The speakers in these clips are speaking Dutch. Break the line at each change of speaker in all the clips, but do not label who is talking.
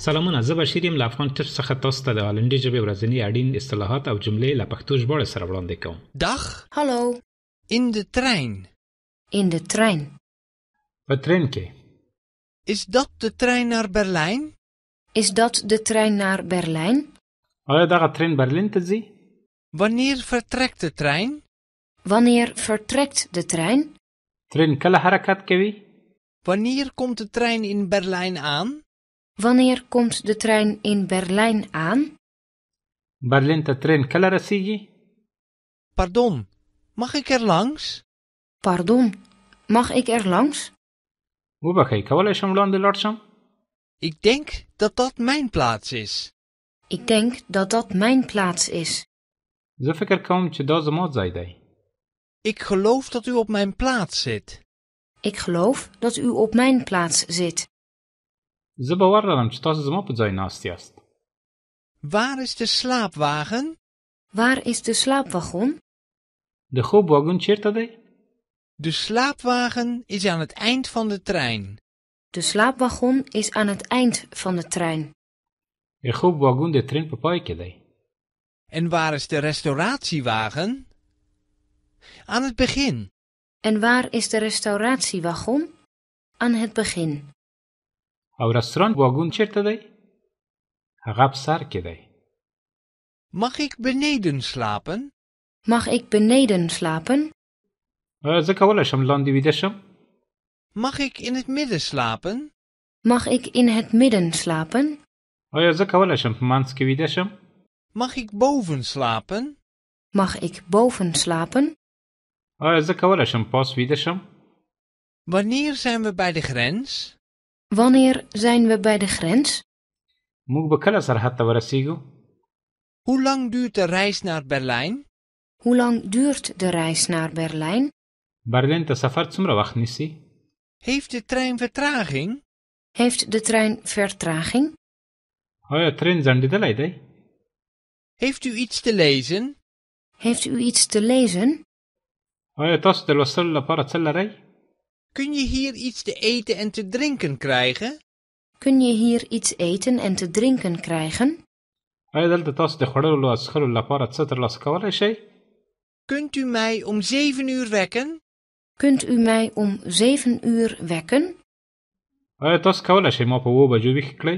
سلامونه، زه بشیر یم له افغان ټیپس څخه تاسو ته د هالندي ژبې ورځني اړین اصطلاحات او جملې له پښتو ژباړې سره وړاندې کوم.
Dag,
Hallo,
in de trein.
in de trein.
په ترین کې.
Is dat de trein naar Berlijn?
Is dat de trein naar Berlijn?
آیا دغه ترین برلین ته ځي؟
Wanneer vertrekt de trein?
Wanneer vertrekt de trein?
ترین کله حرکت کوي؟
Wanneer komt de trein in Berlijn aan?
Wanneer komt de trein in Berlijn aan?
برلین ته ترین کله رسیږي؟
Pardon, mag ik er langs?
Pardon, mag ik er langs?
وبخئ، کولی شم وړاندې لاړ شم؟
Ik denk dat dat mijn plaats is.
Ik denk dat dat mijn plaats is.
زه فکر کوم چې دا زما ځای دی.
Ik geloof dat u op mijn plaats zit.
Ik geloof dat u op mijn plaats zit.
زه باور لرم چې تاسو زما په ځای ناست یاست.
Waar is de slaapwagen?
Waar is de slaapwagon?
د خوب واګون چیرته دی؟
De slaapwagen is aan het eind van de trein.
De slaapwagon is aan het eind van de trein.
د خوب واګون د ترین په پای کې دی.
En waar is de restauratiewagen? Aan het begin.
En waar is de restauratiewagon? Aan het begin.
او رستورانت واګون چیرته دی؟ هغه په سر کې دی.
Mag ik beneden slapen?
Mag ik beneden slapen?
آیا زه کولی شم لاندې ویده شم؟
Mag ik in het midden slapen?
Mag ik in het midden slapen?
آیا زه کولی شم په منځ کې ویده شم؟
Mag ik boven slapen?
Mag ik boven slapen?
آیا زه کولی شم پاس ویده شم؟
Wanneer zijn we bij de grens?
Wanneer zijn we bij de grens?
موږ به کله سرحد ته ورسیږو؟
Hoe lang duurt de reis naar Berlijn?
Hoe lang duurt de reis naar Berlijn?
برلین ته سفر څومره وخت نیسي؟
Heeft de trein vertraging?
Heeft de trein vertraging?
آیا ترین ځنډېدلی دی؟
Heeft u iets te lezen?
Heeft u iets te lezen?
آیا تاسو د لوستلو لپاره څه لرئ؟
Kun je hier iets te eten en te drinken krijgen?
Kun je hier iets eten en te drinken krijgen?
آیا دلته تاسو د خوړلو او څښلو لپاره څه ترلاسه کولی شئ؟
Kunt u mij om 7 uur wekken?
Kunt u mij om 7 uur wekken?
آیا تاسو کولی شئ ما په 7 بجو ویښ کړئ؟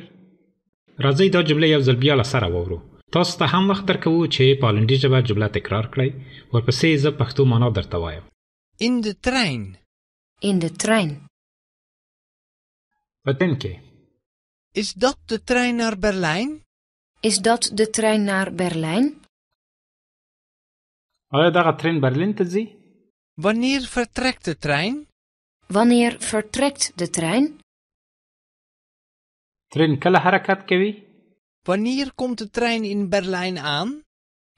راځئ دا جمله یو ځل بیا له سره واورو. تاسو ته هم وخت درکوو چې په هالندي ژبه جمله تکرار کړئ. ورپسې زه پښتو معنا درته وایم.
In de trein.
In de trein.
په ترین کې.
Is dat de trein naar Berlijn?
Is dat de trein naar Berlijn?
آیا دغه ترین برلین ته ځي؟
Wanneer vertrekt de trein?
Wanneer vertrekt de trein?
ترین کله حرکت کوي؟
Wanneer komt de trein in Berlijn aan?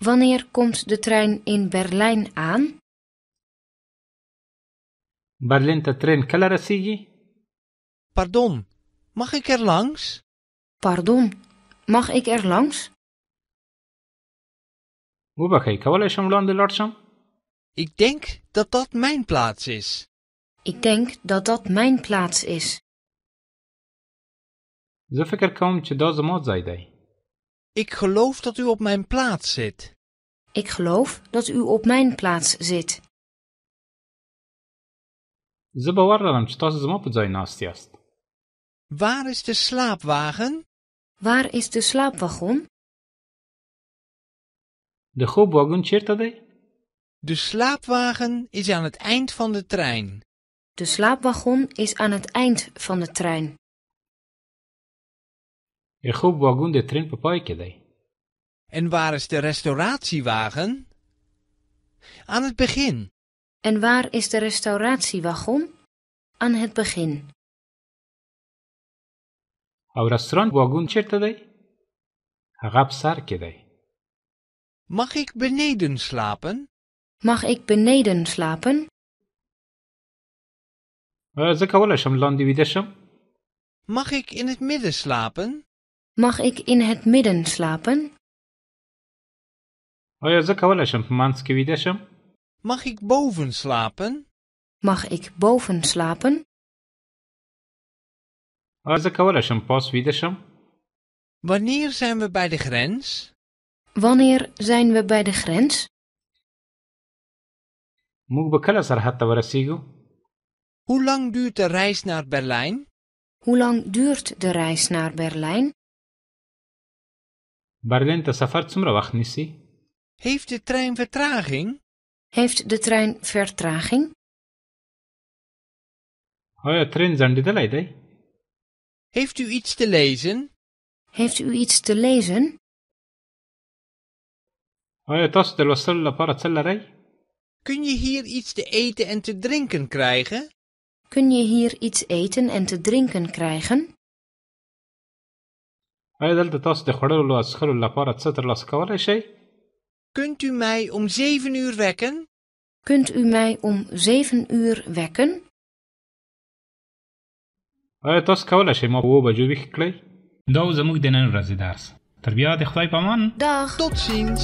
Wanneer komt de trein in Berlijn aan?
برلین ته ترین کله رسیږي؟
Pardon, mag ik er langs?
Pardon, mag ik er langs?
وبخئ، کولی شم وړاندې لاړ شم؟
Ik denk dat dat mijn plaats is.
Ik denk dat dat mijn plaats is.
زه فکر کوم چې دا زما ځای دی.
Ik geloof dat u op mijn plaats zit.
Ik geloof dat u op mijn plaats zit.
زه باور لرم چې تاسو زما په ځای ناست یاست.
Waar is de slaapwagen?
Waar is de slaapwagon?
د خوب واګون چیرته دی؟
De slaapwagen is aan het eind van de trein.
De slaapwagon is aan het eind van de trein.
د خوب واګون د ترین په پای کې دی.
En waar is de restauratiewagen? Aan het begin.
En waar is de restauratiewagon? Aan het begin.
او رستورانت واګون چیرته دی؟ هغه په سر کې دی.
Mag ik beneden slapen?
Mag ik beneden slapen?
آیا زه کولی شم لاندې ویده شم؟
Mag ik in het midden slapen?
Mag ik in het midden slapen?
آیا زه کولی شم په منځ کې ویده شم؟
Mag ik boven slapen?
Mag ik boven slapen?
آیا زه کولی شم پاس ویده شم؟
Wanneer zijn we bij de grens?
Wanneer zijn we bij de grens?
موږ به کله سرحد ته ورسیږو؟
Hoe lang duurt de reis naar Berlijn?
Hoe lang duurt de reis naar Berlijn?
برلین ته سفر څومره وخت نیسي؟
Heeft de trein vertraging?
Heeft de trein vertraging?
آیا ترین ځنډیدلی دی؟
Heeft u iets te lezen?
Heeft u iets te lezen?
آیا تاسو د لوستلو لپاره څه لرئ؟
Kun je hier iets te eten en te drinken krijgen?
Kun je hier iets eten en te drinken krijgen?
آیا دلته تاسو د خوړلو او څښلو لپاره څه ترلاسه کولی شئ؟
Kunt u mij om 7 uur wekken?
Kunt u mij om 7 uur wekken?
آیا تاسو کولی شئ ما په 7 بجو ویښ کړئ؟ دا و زموږ د نن ورځې درس. تر بیا د خدای په امان.
Dag!
Tot ziens!